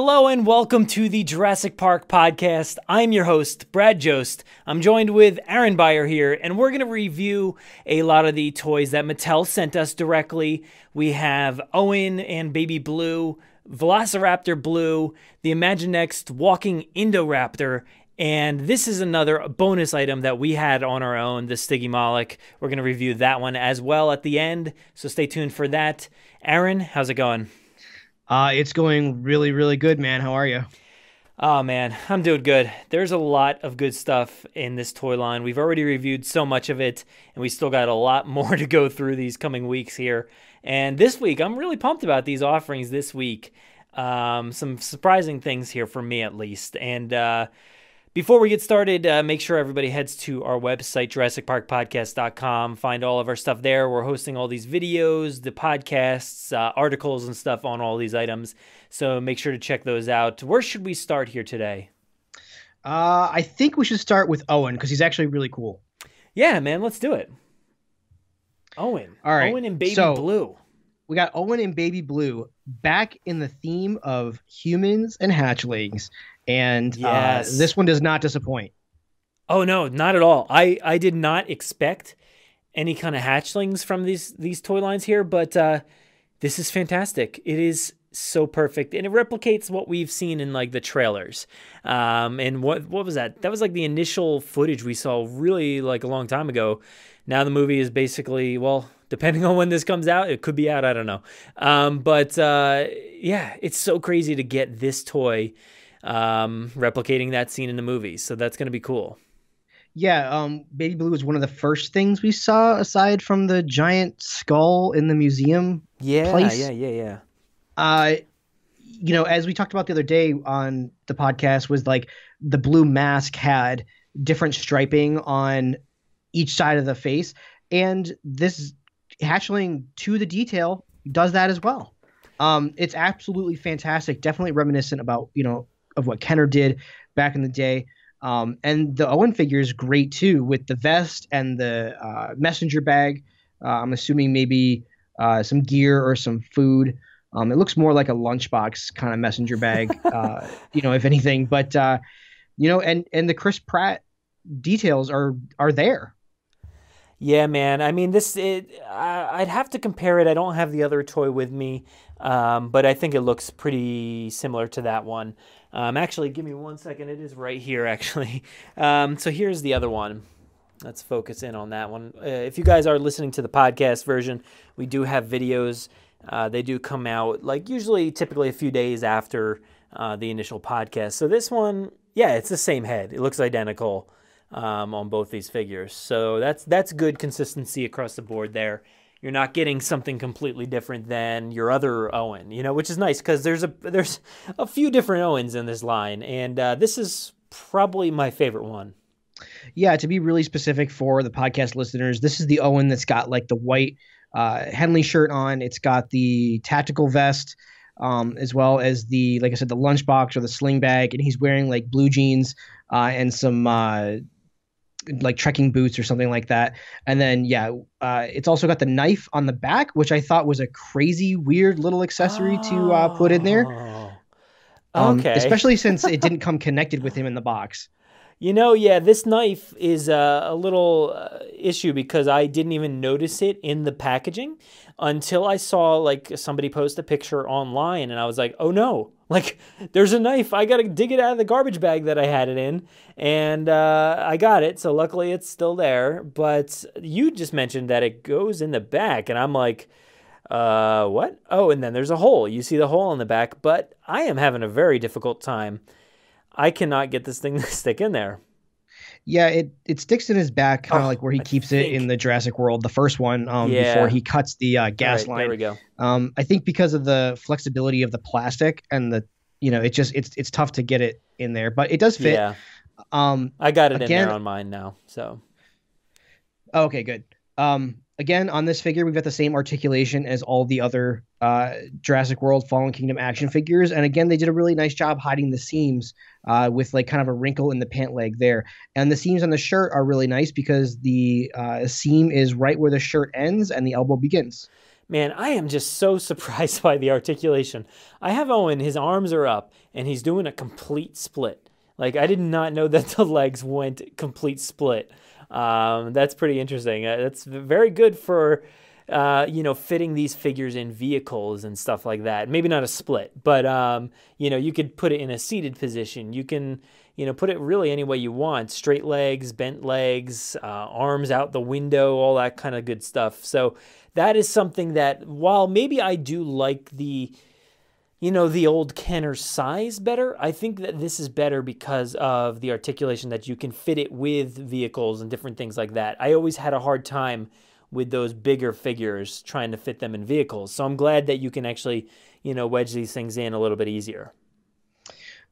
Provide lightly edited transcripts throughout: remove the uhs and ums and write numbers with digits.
Hello and welcome to the Jurassic Park podcast. I'm your host, Brad Jost. I'm joined with Aaron Beyer here, and we're going to review a lot of the toys that Mattel sent us directly. We have Owen and Baby Blue, Velociraptor Blue, the Imaginext Walking Indoraptor, and this is another bonus item that we had on our own, the Stygimoloch. We're going to review that one as well at the end, so stay tuned for that. Aaron, how's it going? It's going really, really good, man. How are you? Oh, man, I'm doing good. There's a lot of good stuff in this toy line. We've already reviewed so much of it, and we still got a lot more to go through these coming weeks here. And this week, I'm really pumped about these offerings this week. Some surprising things here for me, at least. And before we get started, make sure everybody heads to our website, JurassicParkPodcast.com. Find all of our stuff there. We're hosting all these videos, the podcasts, articles, and stuff on all these items. So make sure to check those out. Where should we start here today? I think we should start with Owen because he's actually really cool. Yeah, man, let's do it. Owen. All right. Owen and Baby Blue. We got Owen and Baby Blue back in the theme of humans and hatchlings. And yes. This one does not disappoint. Oh, no, not at all. I did not expect any kind of hatchlings from these toy lines here, but this is fantastic. It is so perfect, and it replicates what we've seen in like the trailers. And what was that? That was like the initial footage we saw really like a long time ago. Now the movie is basically, well, depending on when this comes out, it could be out, I don't know. Yeah, it's so crazy to get this toy replicating that scene in the movie. So that's going to be cool. Yeah, Baby Blue was one of the first things we saw aside from the giant skull in the museum place. Yeah. As we talked about the other day on the podcast, was like the blue mask had different striping on each side of the face, and this hatchling to the detail does that as well. It's absolutely fantastic. Definitely reminiscent about, of what Kenner did back in the day. And the Owen figure is great too, with the vest and the messenger bag. I'm assuming maybe some gear or some food. It looks more like a lunchbox kind of messenger bag, if anything. But and the Chris Pratt details are there. Yeah, man. I mean, I'd have to compare it. I don't have the other toy with me, but I think it looks pretty similar to that one. Actually, give me 1 second. It is right here, actually. So here's the other one. Let's focus in on that one. If you guys are listening to the podcast version, we do have videos. They do come out typically a few days after the initial podcast. So this one, yeah, it's the same head. It looks identical on both these figures. So that's good consistency across the board there. You're not getting something completely different than your other Owen, which is nice because there's a few different Owens in this line, and this is probably my favorite one. Yeah, to be really specific for the podcast listeners, this is the Owen that's got like the white Henley shirt on. It's got the tactical vest, as well as the, like I said, the lunchbox or the sling bag, and he's wearing like blue jeans and some like trekking boots or something like that. And then it's also got the knife on the back, which I thought was a crazy weird little accessory to put in there. Okay. Especially since it didn't come connected with him in the box. This knife is a little issue because I didn't even notice it in the packaging until I saw like somebody post a picture online, and I was like, oh no, like there's a knife. I got to dig it out of the garbage bag that I had it in, and I got it. So luckily it's still there, but you just mentioned that it goes in the back, and I'm like, what? Oh, and then there's a hole. You see the hole in the back, but I am having a very difficult time. I cannot get this thing to stick in there. Yeah, it sticks in his back, kind of like where he keeps it in the Jurassic World, the first one, before he cuts the gas line. There we go. I think because of the flexibility of the plastic and the, it's tough to get it in there, but it does fit. Yeah. I got it in there on mine now. So. Okay, good. Again, on this figure, we've got the same articulation as all the other Jurassic World Fallen Kingdom action figures. And again, they did a really nice job hiding the seams with like kind of a wrinkle in the pant leg there. And the seams on the shirt are really nice because the seam is right where the shirt ends and the elbow begins. Man, I am just so surprised by the articulation. I have Owen, his arms are up, and he's doing a complete split. Like, I did not know that the legs went complete split. That's pretty interesting. That's very good for, fitting these figures in vehicles and stuff like that. Maybe not a split, but, you could put it in a seated position. You can, put it really any way you want. Straight legs, bent legs, arms out the window, all that kind of good stuff. So that is something that, while maybe I do like the old Kenner size better, I think that this is better because of the articulation, that you can fit it with vehicles and different things like that. I always had a hard time with those bigger figures trying to fit them in vehicles. So I'm glad that you can actually, wedge these things in a little bit easier.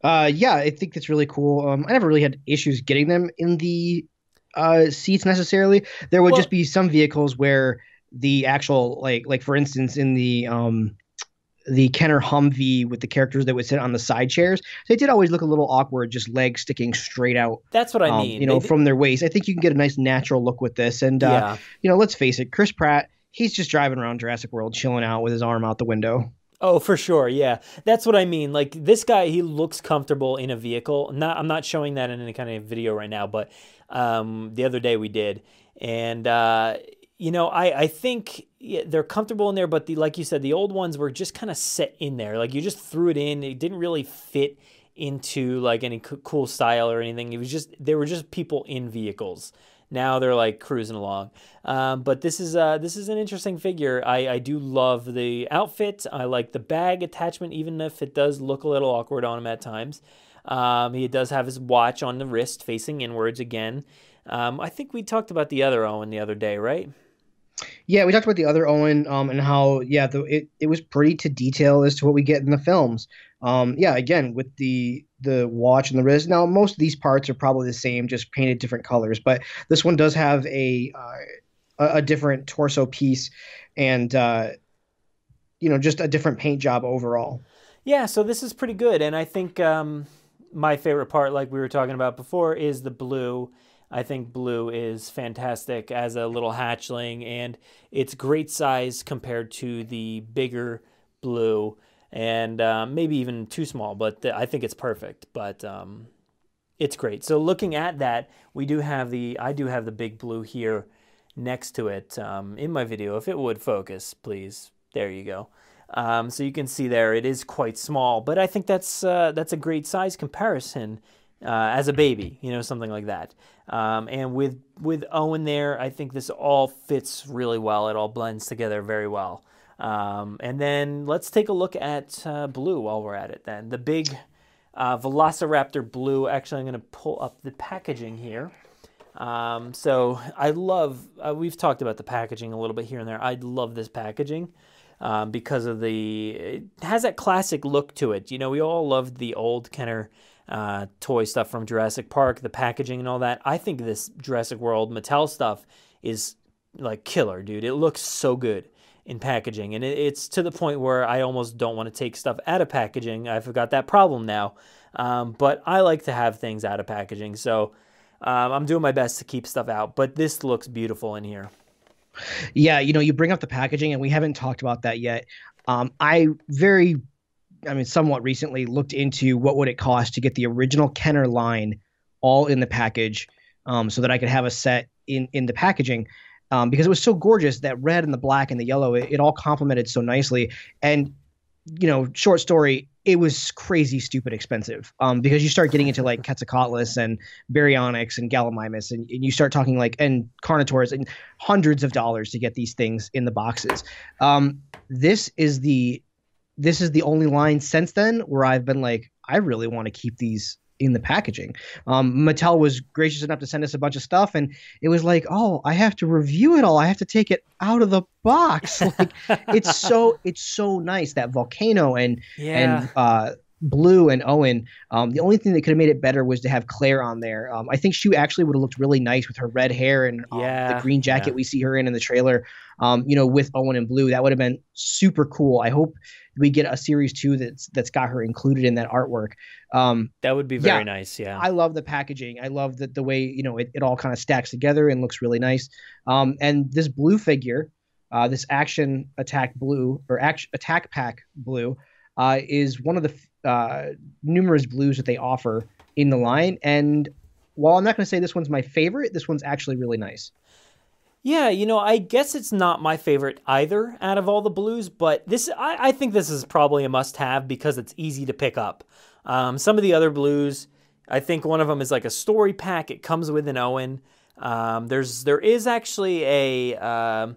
Yeah, I think that's really cool. I never really had issues getting them in the seats necessarily. There would just be some vehicles where the actual, like for instance, in the Kenner Humvee with the characters that would sit on the side chairs, they did always look a little awkward, just legs sticking straight out. That's what I mean. From their waist. I think you can get a nice natural look with this. And, let's face it, Chris Pratt, he's just driving around Jurassic World, chilling out with his arm out the window. Oh, for sure. Yeah. That's what I mean. Like, this guy, he looks comfortable in a vehicle. I'm not showing that in any kind of video right now, but the other day we did. And, I think they're comfortable in there, but like you said, the old ones were just kind of set in there. Like, you just threw it in. It didn't really fit into like any cool style or anything. They were just people in vehicles. Now they're like cruising along. But this is an interesting figure. I do love the outfit. I like the bag attachment, even if it does look a little awkward on him at times. He does have his watch on the wrist facing inwards again. I think we talked about the other Owen the other day, right? Yeah, we talked about the other Owen, and how it was pretty to detail as to what we get in the films. Again, with the watch and the wrist. Now, most of these parts are probably the same, just painted different colors. But this one does have a different torso piece, and just a different paint job overall. Yeah, so this is pretty good, and I think my favorite part, like we were talking about before, is the blue. I think blue is fantastic as a little hatchling, and it's great size compared to the bigger blue, and maybe even too small, but I think it's perfect. But it's great. So looking at that, I do have the big blue here next to it in my video. If it would focus, please. There you go. So you can see there, it is quite small, but I think that's a great size comparison. As a baby, something like that. And with Owen there, I think this all fits really well. It all blends together very well. And then let's take a look at Blue while we're at it then. The big Velociraptor Blue. Actually, I'm going to pull up the packaging here. So I love, we've talked about the packaging a little bit here and there. I love this packaging because of it has that classic look to it. We all loved the old Kenner toy stuff from Jurassic Park, the packaging and all that. I think this Jurassic World Mattel stuff is like killer, dude. It looks so good in packaging, and it's to the point where I almost don't want to take stuff out of packaging. I've got that problem now, but I like to have things out of packaging, so I'm doing my best to keep stuff out, but this looks beautiful in here. Yeah, you bring up the packaging, and we haven't talked about that yet. Somewhat recently looked into what would it cost to get the original Kenner line all in the package, so that I could have a set in the packaging, because it was so gorgeous. That red and the black and the yellow, it all complemented so nicely. And short story, it was crazy stupid expensive, because you start getting into like Quetzalcoatlus and Baryonyx and Gallimimus, and you start talking and Carnotaurs, and hundreds of dollars to get these things in the boxes. This is the only line since then where I've been like, I really want to keep these in the packaging. Mattel was gracious enough to send us a bunch of stuff, and it was like, oh, I have to review it all. I have to take it out of the box. Like, it's so nice, that volcano and Blue and Owen. The only thing that could have made it better was to have Claire on there. I think she actually would have looked really nice with her red hair and the green jacket we see her in the trailer. With Owen and Blue, that would have been super cool. I hope we get a series 2 that's got her included in that artwork. That would be very nice. Yeah, I love the packaging. I love the way it all kind of stacks together and looks really nice. And this Blue figure, this Action Attack Blue or Attack Pack Blue is one of the numerous blues that they offer in the line. And while I'm not going to say this one's my favorite, this one's actually really nice. Yeah, I guess it's not my favorite either out of all the blues, but I think this is probably a must-have because it's easy to pick up. Some of the other blues, I think one of them is like a story pack. It comes with an Owen. There is actually a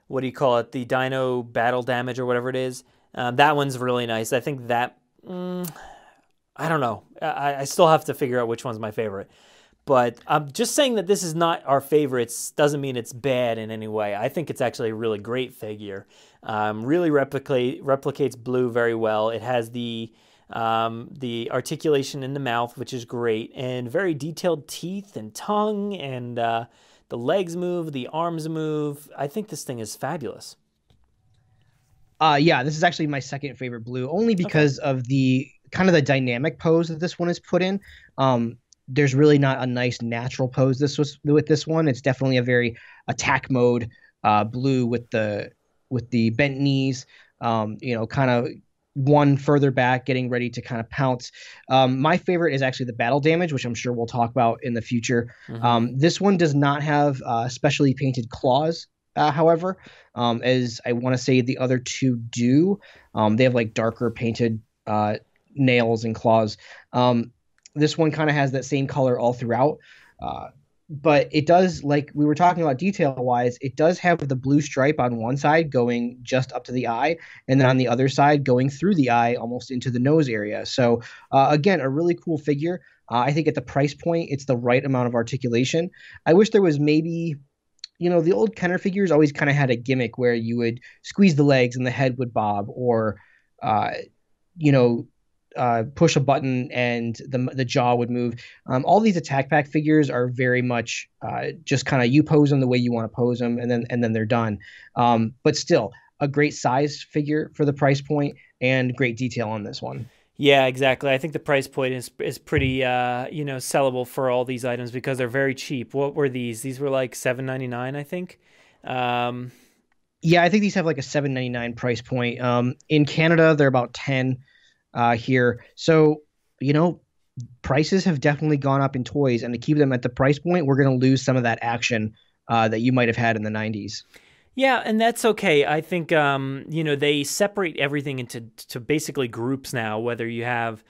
what do you call it? The Dino Battle Damage or whatever it is. That one's really nice. I think that I don't know. I still have to figure out which one's my favorite. But just saying that this is not our favorites doesn't mean it's bad in any way. I think it's actually a really great figure. Really replicates blue very well. It has the articulation in the mouth, which is great, and very detailed teeth and tongue, and the legs move, the arms move. I think this thing is fabulous. Yeah, this is actually my second favorite blue, only because of the kind of the dynamic pose that this one is put in. There's really not a nice natural pose with this one. It's definitely a very attack mode blue with the bent knees, kind of one further back, getting ready to kind of pounce. My favorite is actually the battle damage, which I'm sure we'll talk about in the future. This one does not have specially painted claws, however, as I want to say the other two do. They have like darker painted nails and claws. This one kind of has that same color all throughout. But it does, like we were talking about detail-wise, it does have the blue stripe on one side going just up to the eye, and then on the other side going through the eye almost into the nose area. So, again, a really cool figure. I think at the price point, it's the right amount of articulation. I wish there was maybe, the old Kenner figures always kind of had a gimmick where you would squeeze the legs and the head would bob, or, push a button and the jaw would move. All these Attack Pack figures are very much just kind of you pose them the way you want to pose them, and then they're done. But still, a great size figure for the price point and great detail on this one. Yeah, exactly. I think the price point is pretty sellable for all these items because they're very cheap. What were these? These were like $7.99, I think. Yeah, I think these have like a $7.99 price point. In Canada, they're about 10. Here. So, prices have definitely gone up in toys, and to keep them at the price point, we're going to lose some of that action that you might have had in the 90s. Yeah, and that's okay. I think, they separate everything into basically groups now, whether you have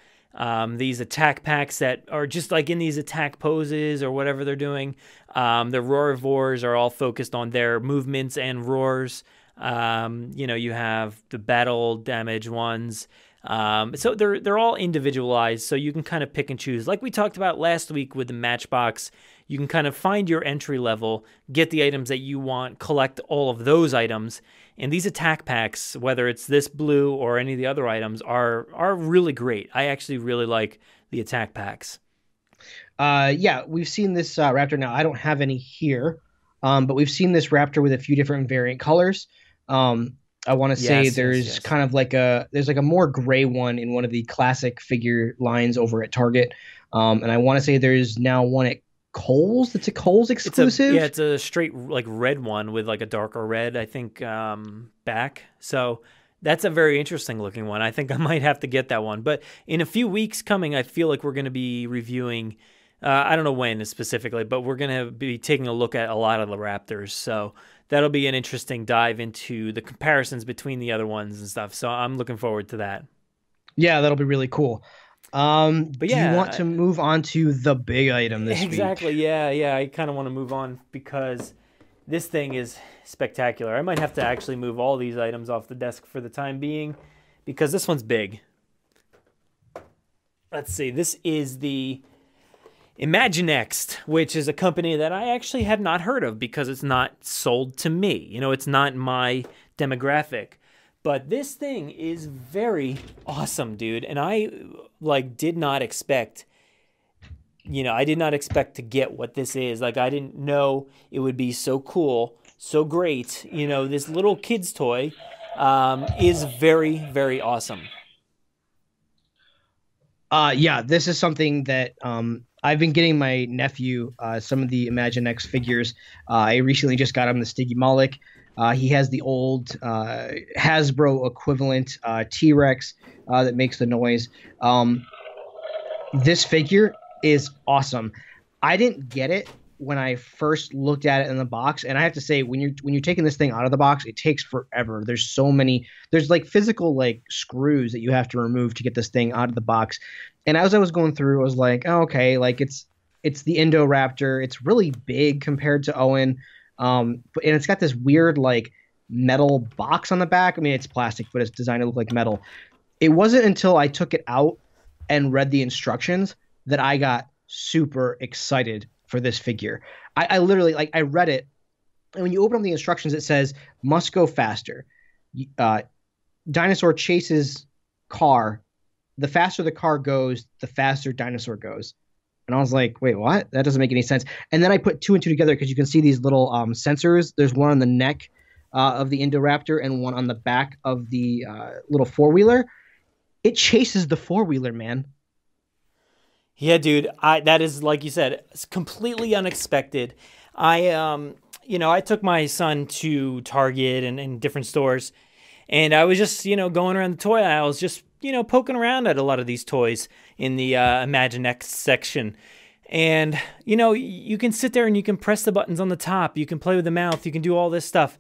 these attack packs that are just like in these attack poses or whatever they're doing. The roarivores are all focused on their movements and roars. You have the battle damage ones. So they're all individualized, so you can kind of pick and choose. Like we talked about last week with the Matchbox, you can kind of find your entry level, get the items that you want, collect all of those items. And these attack packs, whether it's this blue or any of the other items, are really great. I actually really like the attack packs. Yeah, we've seen this Raptor now. I don't have any here, but we've seen this Raptor with a few different variant colors. I want to say there's kind of like there's like a more gray one in one of the classic figure lines over at Target. And I want to say there's now one at Kohl's. That's a Kohl's exclusive. It's a straight like red one with like a darker red, I think, back. So that's a very interesting looking one. I think I might have to get that one. But in a few weeks coming, I feel like we're going to be reviewing, I don't know when specifically, but we're going to be taking a look at a lot of the Raptors. So that'll be an interesting dive into the comparisons between the other ones and stuff. So I'm looking forward to that. Yeah, that'll be really cool. But yeah, do you want to move on to the big item this week? Exactly. Yeah. I kind of want to move on because this thing is spectacular. I might have to actually move all these items off the desk for the time being because this one's big. Let's see. This is the Imaginext, which is a company that I actually had not heard of because it's not sold to me. It's not my demographic. But this thing is very awesome, dude. And I did not expect, to get what this is. Like, I didn't know it would be so cool, so great. This little kid's toy is very, very awesome. Yeah, this is something that I've been getting my nephew some of the Imaginext figures. I recently just got him the Stygimoloch. He has the old Hasbro equivalent T-Rex that makes the noise. This figure is awesome. I didn't get it when I first looked at it in the box, and I have to say, when you're taking this thing out of the box, it takes forever. There's so many. There's like physical like screws that you have to remove to get this thing out of the box. And as I was going through, I was like, oh, okay, like it's the Indoraptor. It's really big compared to Owen, and it's got this weird like metal box on the back. I mean, it's plastic, but it's designed to look like metal. It wasn't until I took it out and read the instructions that I got super excited for this figure. I literally like I read it, and when you open up the instructions, it says must go faster. Dinosaur chases car. The faster the car goes, the faster dinosaur goes. And I was like, wait, what? That doesn't make any sense. And then I put two and two together because you can see these little sensors. There's one on the neck of the Indoraptor and one on the back of the little four-wheeler. It chases the four-wheeler, man. Yeah, dude, that is, like you said, it's completely unexpected. I took my son to Target and different stores, and I was just, going around the toy aisles, just, poking around at a lot of these toys in the Imaginext section. And, you can sit there and you can press the buttons on the top. You can play with the mouth. You can do all this stuff.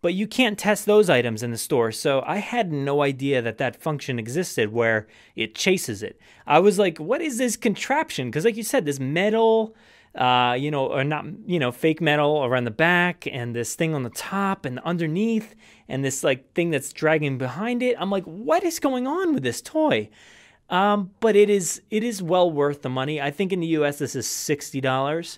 But you can't test those items in the store. So I had no idea that function existed where it chases it. I was like, what is this contraption? Because like you said, this metal, or not, fake metal around the back and this thing on the top and underneath and this like thing that's dragging behind it. I'm like, what is going on with this toy? But it is well worth the money. I think in the US this is $60.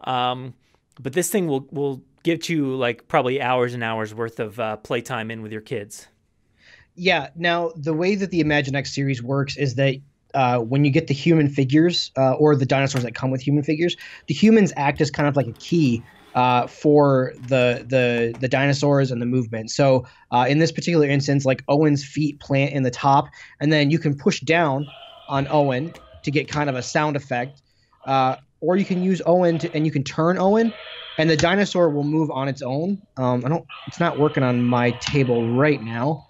But this thing will get you like probably hours and hours worth of playtime in with your kids. Yeah. Now, the way that the Imaginext series works is that when you get the human figures or the dinosaurs that come with human figures, the humans act as kind of like a key for the dinosaurs and the movement. So in this particular instance, like Owen's feet plant in the top, and then you can push down on Owen to get kind of a sound effect. Or you can use Owen and you can turn Owen, and the dinosaur will move on its own. It's not working on my table right now.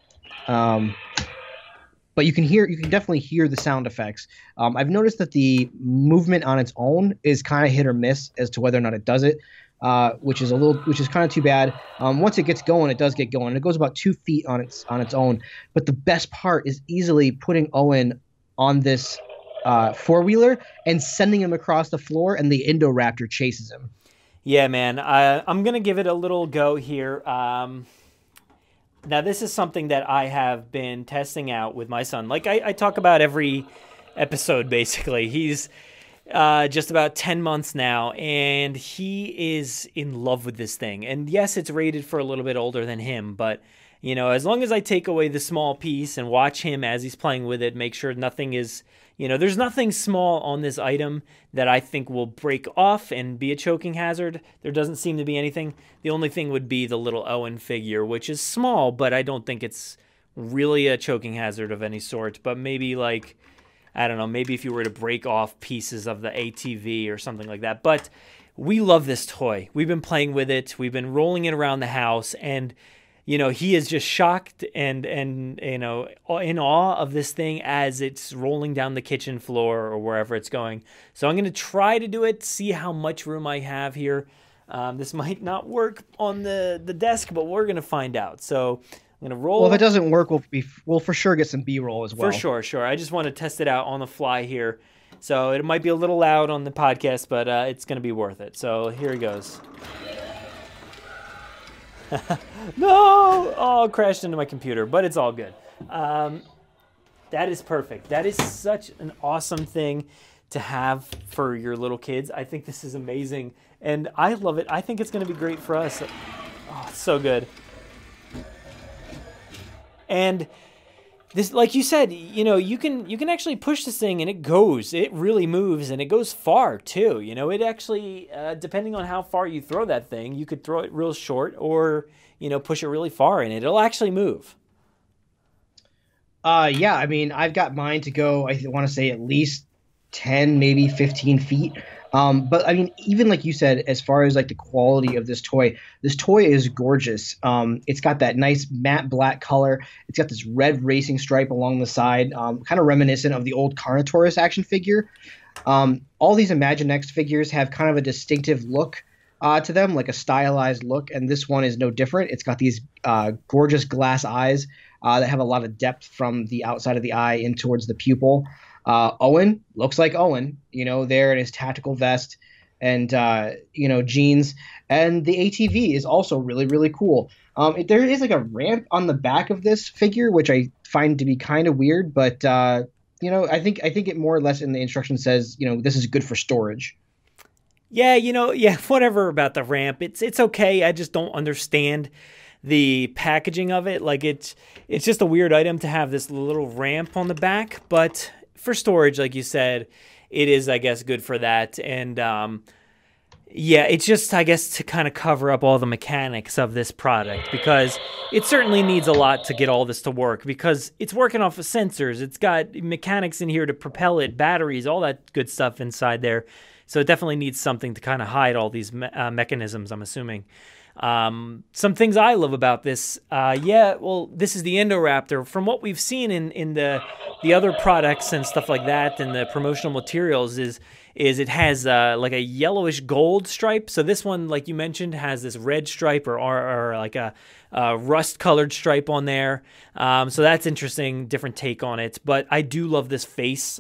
But you can definitely hear the sound effects. I've noticed that the movement on its own is kind of hit or miss as to whether or not it does it, which is kind of too bad. Once it gets going, it does get going. It goes about 2 feet on its own. But the best part is easily putting Owen on this four-wheeler and sending him across the floor, and the Indoraptor chases him. Yeah, man. I'm going to give it a little go here. Now, this is something that I have been testing out with my son. Like I talk about every episode, basically. He's just about 10 months now, and he is in love with this thing. And yes, it's rated for a little bit older than him, but as long as I take away the small piece and watch him as he's playing with it, make sure nothing is, there's nothing small on this item that I think will break off and be a choking hazard. There doesn't seem to be anything. The only thing would be the little Owen figure, which is small, but I don't think it's really a choking hazard of any sort. But maybe like, I don't know, maybe if you were to break off pieces of the ATV or something like that. But we love this toy. We've been playing with it. We've been rolling it around the house, and he is just shocked and in awe of this thing as it's rolling down the kitchen floor or wherever it's going. So I'm going to try to do it, see how much room I have here. This might not work on the desk, but we're going to find out. So I'm going to roll. Well, if it doesn't work, we'll for sure get some B-roll as well. For sure. I just want to test it out on the fly here. So it might be a little loud on the podcast, but it's going to be worth it. So here it goes. No! Oh, crashed into my computer, but it's all good. That is perfect. That is such an awesome thing to have for your little kids. I think this is amazing, and I love it. I think it's going to be great for us. Oh, it's so good. And this, like you said, you can actually push this thing and it goes. It really moves, and it goes far too. It actually, depending on how far you throw that thing, you could throw it real short or, push it really far, and it'll actually move. Yeah, I mean, I've got mine to go, I want to say at least 10, maybe 15 feet. But I mean, even like you said, as far as like the quality of this toy is gorgeous. It's got that nice matte black color. It's got this red racing stripe along the side, kind of reminiscent of the old Carnotaurus action figure. All these Imaginext figures have kind of a distinctive look to them, like a stylized look, and this one is no different. It's got these gorgeous glass eyes that have a lot of depth from the outside of the eye in towards the pupil. Owen looks like Owen, there in his tactical vest and jeans. And the ATV is also really, really cool. There is like a ramp on the back of this figure, which I find to be kind of weird, but I think it more or less in the instruction says, this is good for storage. Yeah, yeah, whatever about the ramp. It's okay. I just don't understand the packaging of it. Like it's just a weird item to have this little ramp on the back, but for storage, like you said, it is, I guess, good for that. And yeah, it's just, I guess, to kind of cover up all the mechanics of this product, because it certainly needs a lot to get all this to work, because it's working off of sensors. It's got mechanics in here to propel it, batteries, all that good stuff inside there. So it definitely needs something to kind of hide all these mechanisms, I'm assuming. Some things I love about this, well, this is the Indoraptor. From what we've seen in the other products and stuff like that, and the promotional materials, is it has like a yellowish gold stripe. So this one, like you mentioned, has this red stripe or like a rust-colored stripe on there. So that's interesting, different take on it. But I do love this face.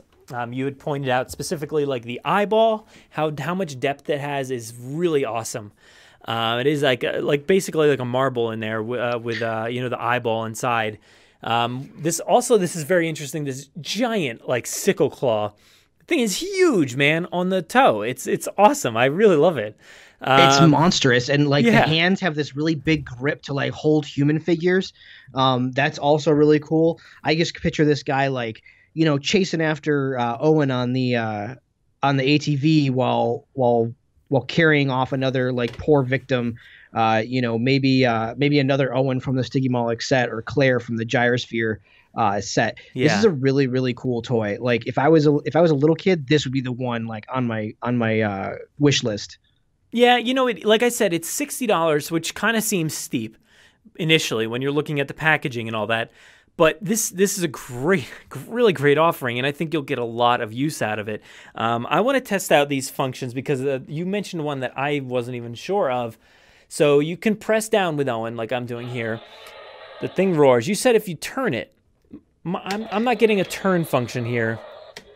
You had pointed out specifically like the eyeball, how much depth it has is really awesome. It is like basically like a marble in there with the eyeball inside. This is very interesting. This giant like sickle claw thing is huge, man, on the toe. It's awesome. I really love it. It's monstrous, and like the hands have this really big grip to like hold human figures. That's also really cool. I just picture this guy like chasing after Owen on the ATV while carrying off another like poor victim, maybe another Owen from the Stygimoloch set, or Claire from the Gyrosphere set. Yeah. This is a really, really cool toy. Like if I was a little kid, this would be the one like on my wish list. Yeah, like I said, it's $60, which kind of seems steep initially when you're looking at the packaging and all that. But this is a really great offering, and I think you'll get a lot of use out of it. I want to test out these functions because you mentioned one that I wasn't even sure of. So you can press down with Owen, like I'm doing here. The thing roars. You said if you turn it. I'm not getting a turn function here.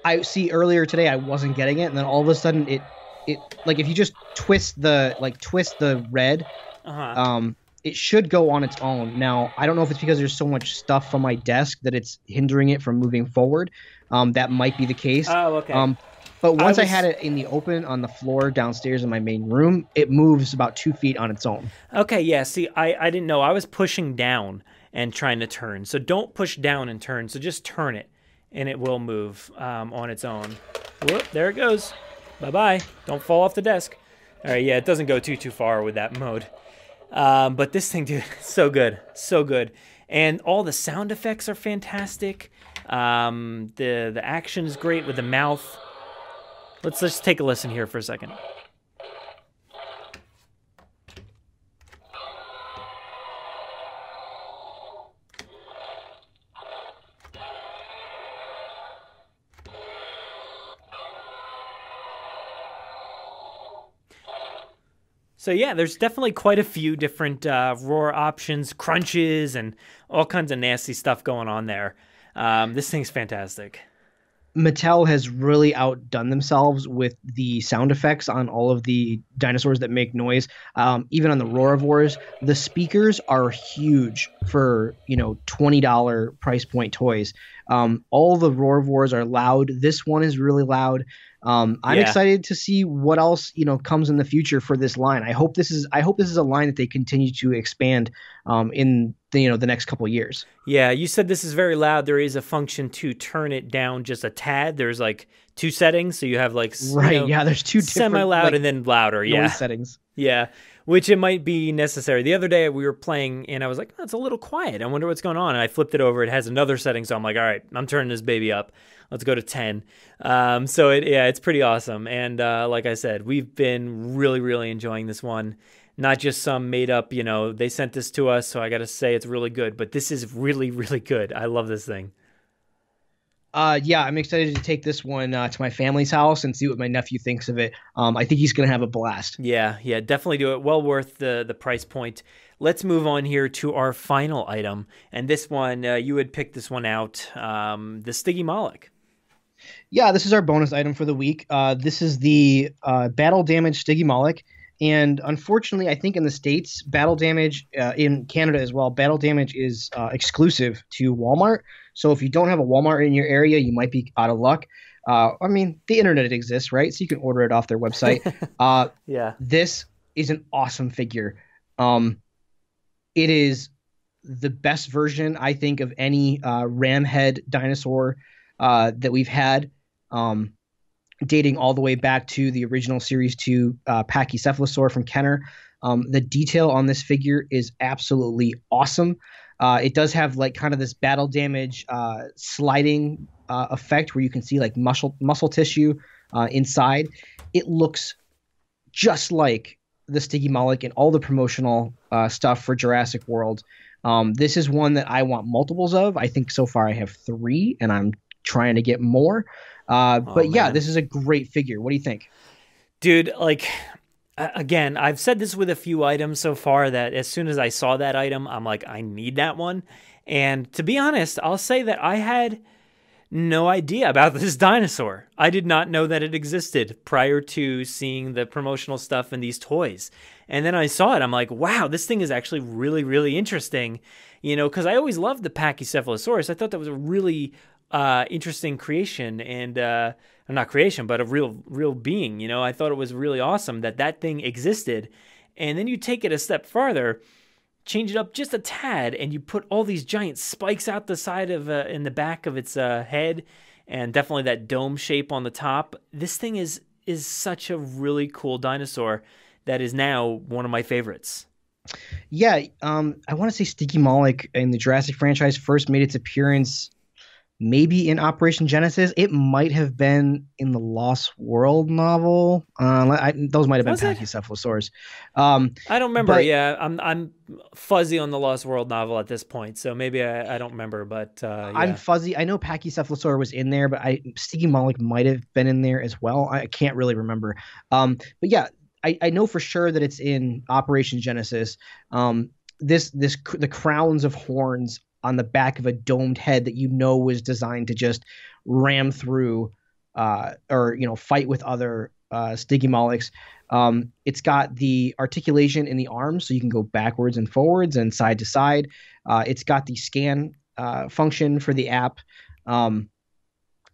I see earlier today I wasn't getting it, and then all of a sudden it like if you just twist the red, it should go on its own. Now, I don't know if it's because there's so much stuff on my desk that it's hindering it from moving forward. That might be the case. Oh, okay. But once I had it in the open on the floor downstairs in my main room, it moves about 2 feet on its own. Okay, yeah. See, I didn't know. I was pushing down and trying to turn. So don't push down and turn. So just turn it, and it will move on its own. Whoop, there it goes. Bye-bye. Don't fall off the desk. All right, yeah, it doesn't go too far with that mode. But this thing, dude, so good, so good. And all the sound effects are fantastic. The action is great with the mouth. Let's just take a listen here for a second. So yeah, there's definitely quite a few different roar options, crunches, and all kinds of nasty stuff going on there. This thing's fantastic. Mattel has really outdone themselves with the sound effects on all of the dinosaurs that make noise. Even on the Roarivores, the speakers are huge for $20 price point toys. All the Roarivores are loud. This one is really loud. I'm excited to see what else comes in the future for this line. I hope this is a line that they continue to expand in the next couple of years. Yeah, you said this is very loud. There is a function to turn it down just a tad. There's like two settings. So you have like, Right. Yeah. There's two different semi-loud like, and then louder. noise Yeah. settings. Yeah. Which it might be necessary. The other day we were playing and I was like, oh, it's a little quiet. I wonder what's going on. And I flipped it over. It has another setting. So I'm like, all right, I'm turning this baby up. Let's go to 10. So it's pretty awesome. And like I said, we've been really, really enjoying this one. Not just some made up, they sent this to us, so I got to say it's really good. But this is really, really good. I love this thing. Yeah, I'm excited to take this one to my family's house and see what my nephew thinks of it. I think he's going to have a blast. Yeah, definitely do it. Well worth the price point. Let's move on here to our final item. And this one, you had picked this one out, the Stygimoloch. Yeah, this is our bonus item for the week. This is the Battle Damage Stigymoloch. And unfortunately, I think in the States, Battle Damage, in Canada as well, Battle Damage is exclusive to Walmart. So if you don't have a Walmart in your area, you might be out of luck. I mean, the internet exists, right? So you can order it off their website. Yeah. This is an awesome figure. It is the best version, I think, of any ram head dinosaur that we've had. Dating all the way back to the original Series 2 Pachycephalosaur from Kenner. The detail on this figure is absolutely awesome. It does have like kind of this battle damage sliding effect where you can see like muscle tissue inside. It looks just like the Stygimoloch and all the promotional stuff for Jurassic World. This is one that I want multiples of. I think so far I have 3, and I'm trying to get more. But yeah, this is a great figure. What do you think? Dude, like, again, I've said this with a few items so far that as soon as I saw that item, I'm like, I need that one. And to be honest, I'll say that I had no idea about this dinosaur. I did not know that it existed prior to seeing the promotional stuff and these toys. And then I saw it. I'm like, wow, this thing is actually really, really interesting. Because I always loved the Pachycephalosaurus. I thought that was a really interesting creation and not creation, but a real being. I thought it was really awesome that thing existed. And then you take it a step farther, change it up just a tad, and you put all these giant spikes out the side of in the back of its head, and definitely that dome shape on the top. This thing is such a really cool dinosaur that is now one of my favorites. Yeah, I want to say Stygimoloch in the Jurassic franchise first made its appearance maybe in Operation Genesis. It might have been in the Lost World novel. Those might have been Pachycephalosaurs. I don't remember. Yeah, I'm fuzzy on the Lost World novel at this point, so maybe I don't remember. But yeah. I'm fuzzy. I know Pachycephalosaur was in there, but Stygimoloch might have been in there as well. I can't really remember. But yeah, I know for sure that it's in Operation Genesis. The crowns of horns on the back of a domed head that was designed to just ram through or fight with other Stygimolochs. It's got the articulation in the arms, so you can go backwards and forwards and side to side. It's got the scan function for the app.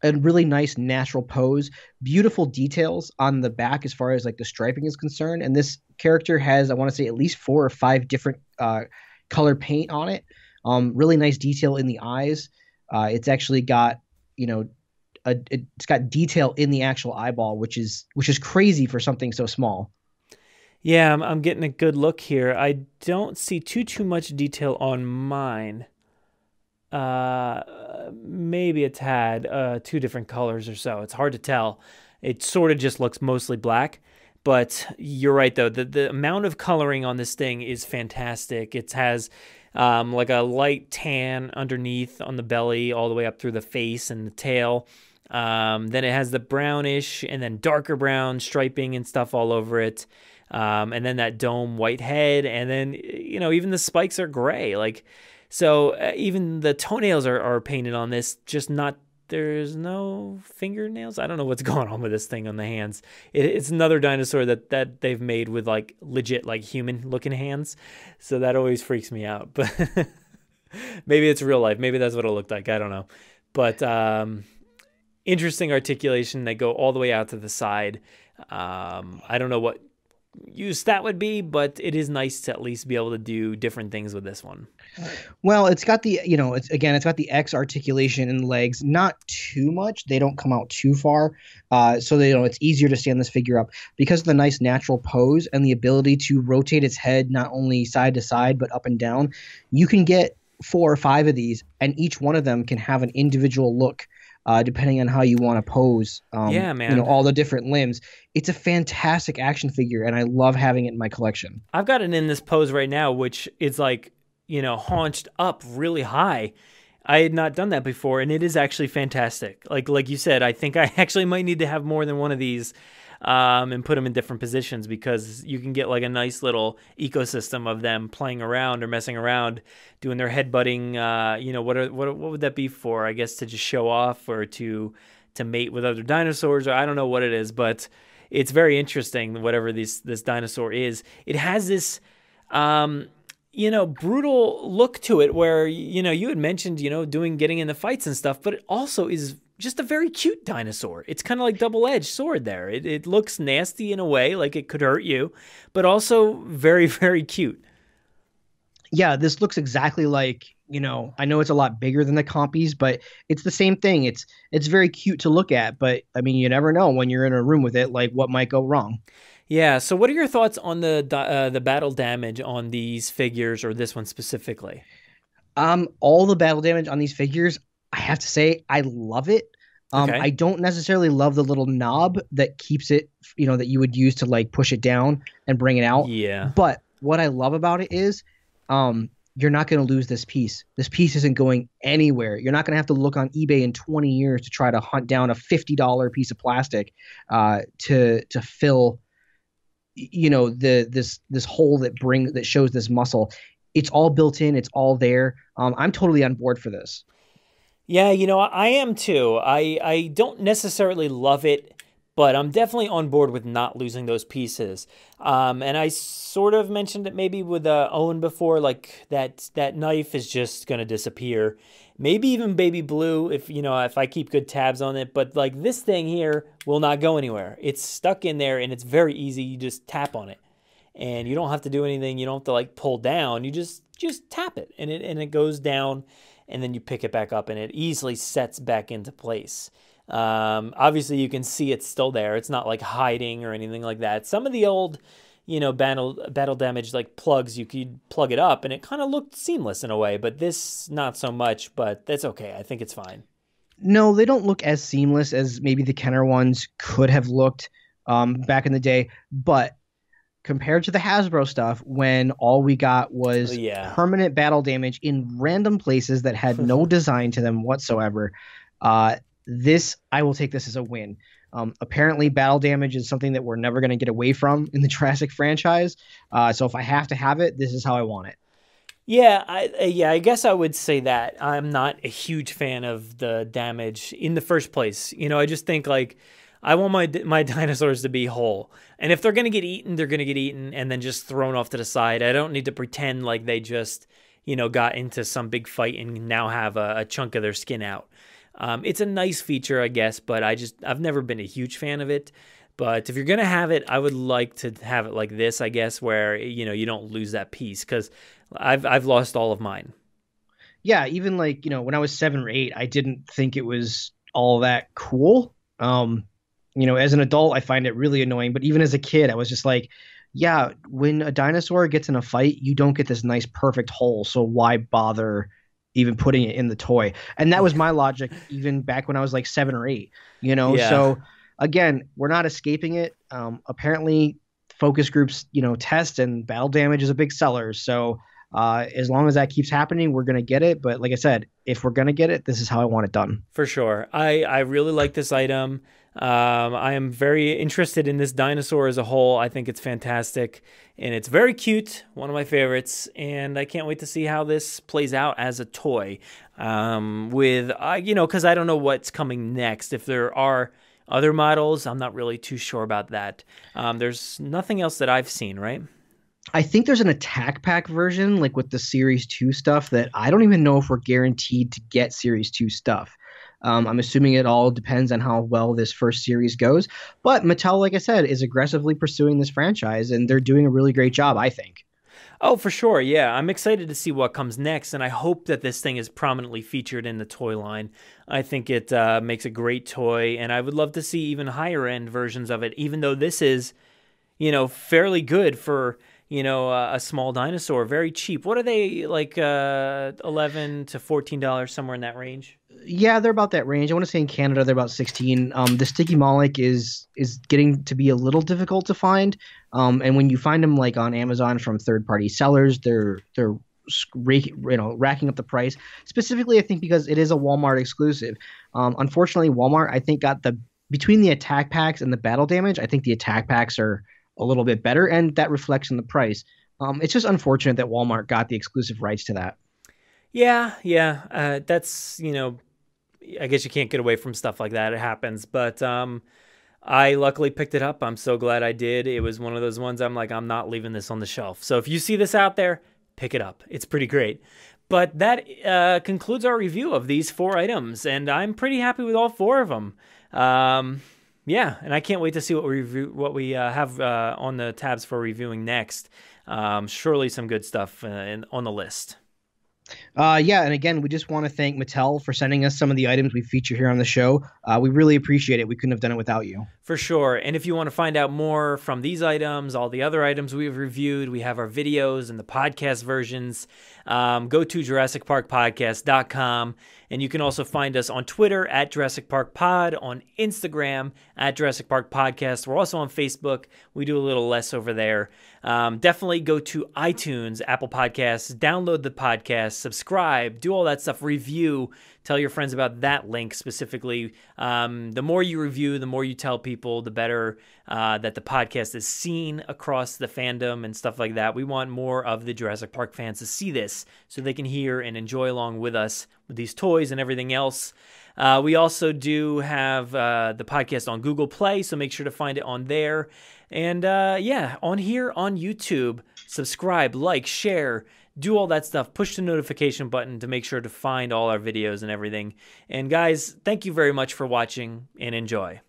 A really nice natural pose, beautiful details on the back as far as like the striping is concerned. And this character has, I want to say, at least 4 or 5 different color paint on it. Really nice detail in the eyes. It's actually got, it's got detail in the actual eyeball, which is crazy for something so small. Yeah, I'm getting a good look here. I don't see too much detail on mine. Maybe a tad, 2 different colors or so. It's hard to tell. It sort of just looks mostly black. But you're right, though. The amount of coloring on this thing is fantastic. It has like a light tan underneath on the belly all the way up through the face and the tail. Then it has the brownish and then darker brown striping and stuff all over it. And then that dome white head. And then, even the spikes are gray. So even the toenails are painted on this, just not, there's no fingernails. I don't know what's going on with this thing on the hands. It's another dinosaur that they've made with like legit like human looking hands. So that always freaks me out. But maybe it's real life. Maybe that's what it looked like. I don't know. But interesting articulation. They go all the way out to the side. I don't know what use that would be, but it is nice to at least be able to do different things with this one. Well, it's got the, it's got the X articulation in the legs, not too much. They don't come out too far. So it's easier to stand this figure up because of the nice natural pose and the ability to rotate its head not only side to side, but up and down. You can get 4 or 5 of these, and each one of them can have an individual look. Depending on how you want to pose, yeah, man. all the different limbs. It's a fantastic action figure, and I love having it in my collection. I've got it in this pose right now, which is like, haunched up really high. I had not done that before, and it is actually fantastic. Like you said, I think I actually might need to have more than one of these and put them in different positions, because you can get like a nice little ecosystem of them playing around or messing around, doing their headbutting. What would that be for? I guess to just show off or to mate with other dinosaurs, or I don't know what it is, but it's very interesting. Whatever this dinosaur is, it has this brutal look to it, where you had mentioned getting into fights and stuff, but it also is just a very cute dinosaur. It's kind of like double-edged sword there. It looks nasty in a way, like it could hurt you, but also very, very cute. Yeah, this looks exactly like, I know it's a lot bigger than the compies, but it's the same thing. It's very cute to look at, but I mean, you never know when you're in a room with it, like what might go wrong. Yeah, so what are your thoughts on the battle damage on these figures, or this one specifically? All the battle damage on these figures, I have to say, I love it. Okay. I don't necessarily love the little knob that keeps it, that you would use to like push it down and bring it out. Yeah. But what I love about it is, you're not going to lose this piece. This piece isn't going anywhere. You're not going to have to look on eBay in 20 years to try to hunt down a $50 piece of plastic to fill, this hole that shows this muscle. It's all built in. It's all there. I'm totally on board for this. Yeah, I am too. I don't necessarily love it, but I'm definitely on board with not losing those pieces. And I sort of mentioned it maybe with Owen before, like that knife is just going to disappear. Maybe even Baby Blue if I keep good tabs on it. But like this thing here will not go anywhere. It's stuck in there, and it's very easy. You just tap on it, and you don't have to do anything. You don't have to like pull down. You just tap it, and it goes down. And then you pick it back up, and it easily sets back into place. Obviously, you can see it's still there. It's not like hiding or anything like that. Some of the old, battle damage like plugs, you could plug it up, and it kind of looked seamless in a way. But this, not so much. But that's okay. I think it's fine. No, they don't look as seamless as maybe the Kenner ones could have looked back in the day. But compared to the Hasbro stuff, when all we got was permanent battle damage in random places that had no design to them whatsoever, I will take this as a win. Apparently, battle damage is something that we're never going to get away from in the Jurassic franchise. So if I have to have it, this is how I want it. Yeah, I guess I would say that. I'm not a huge fan of the damage in the first place. I just think like, I want my dinosaurs to be whole. And if they're going to get eaten, they're going to get eaten and then just thrown off to the side. I don't need to pretend like they just, got into some big fight and now have a chunk of their skin out. It's a nice feature, I guess, but I've never been a huge fan of it. But if you're going to have it, I would like to have it like this, I guess, where, you don't lose that piece, because I've lost all of mine. Yeah, even like, when I was 7 or 8, I didn't think it was all that cool. As an adult, I find it really annoying. But even as a kid, I was just like, yeah, when a dinosaur gets in a fight, you don't get this nice, perfect hole. So why bother even putting it in the toy? And that was my logic even back when I was like 7 or 8, Yeah. So again, we're not escaping it. Apparently focus groups, test, and battle damage is a big seller. So as long as that keeps happening, we're going to get it. But like I said, if we're going to get it, this is how I want it done. For sure. I really like this item. I am very interested in this dinosaur as a whole. I think it's fantastic, and it's very cute. One of my favorites, and I can't wait to see how this plays out as a toy. Because I don't know what's coming next. If there are other models, I'm not really too sure about that. There's nothing else that I've seen, right? I think there's an Attack Pack version, like with the Series 2 stuff, that I don't even know if we're guaranteed to get Series 2 stuff. I'm assuming it all depends on how well this first series goes. But Mattel, like I said, is aggressively pursuing this franchise, and they're doing a really great job, I think. Oh, for sure. Yeah. I'm excited to see what comes next, and I hope that this thing is prominently featured in the toy line. I think it makes a great toy, and I would love to see even higher end versions of it, even though this is, fairly good for, a small dinosaur, very cheap. What are they, like $11 to $14, somewhere in that range? Yeah, they're about that range. I want to say in Canada they're about 16. The Stygimoloch is getting to be a little difficult to find. And when you find them like on Amazon from third-party sellers, they're racking up the price. Specifically, I think because it is a Walmart exclusive. Unfortunately, Walmart I think got between the attack packs and the battle damage. I think the attack packs are a little bit better, and that reflects in the price. It's just unfortunate that Walmart got the exclusive rights to that. Yeah. That's, I guess you can't get away from stuff like that. It happens. But I luckily picked it up. I'm so glad I did. It was one of those ones I'm like, I'm not leaving this on the shelf. So if you see this out there, pick it up. It's pretty great. But that concludes our review of these 4 items, and I'm pretty happy with all 4 of them. Yeah, and I can't wait to see what we have on the tabs for reviewing next. Surely some good stuff on the list. Yeah, and again, we just want to thank Mattel for sending us some of the items we feature here on the show. We really appreciate it. We couldn't have done it without you. For sure. And if you want to find out more from these items, all the other items we've reviewed, we have our videos and the podcast versions. Go to JurassicParkPodcast.com. And you can also find us on Twitter at Jurassic Park Pod, on Instagram at Jurassic Park Podcast. We're also on Facebook. We do a little less over there. Definitely go to iTunes, Apple Podcasts, download the podcast, subscribe, do all that stuff, review, tell your friends about that link specifically. The more you review, the more you tell people, the better that the podcast is seen across the fandom and stuff like that. We want more of the Jurassic Park fans to see this so they can hear and enjoy along with us with these toys and everything else. We also do have the podcast on Google Play, so make sure to find it on there. And on here on YouTube, subscribe, like, share, do all that stuff. Push the notification button to make sure to find all our videos and everything. And guys, thank you very much for watching, and enjoy.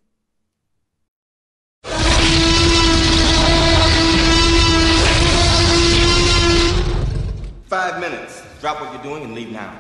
5 minutes. Drop what you're doing and leave now.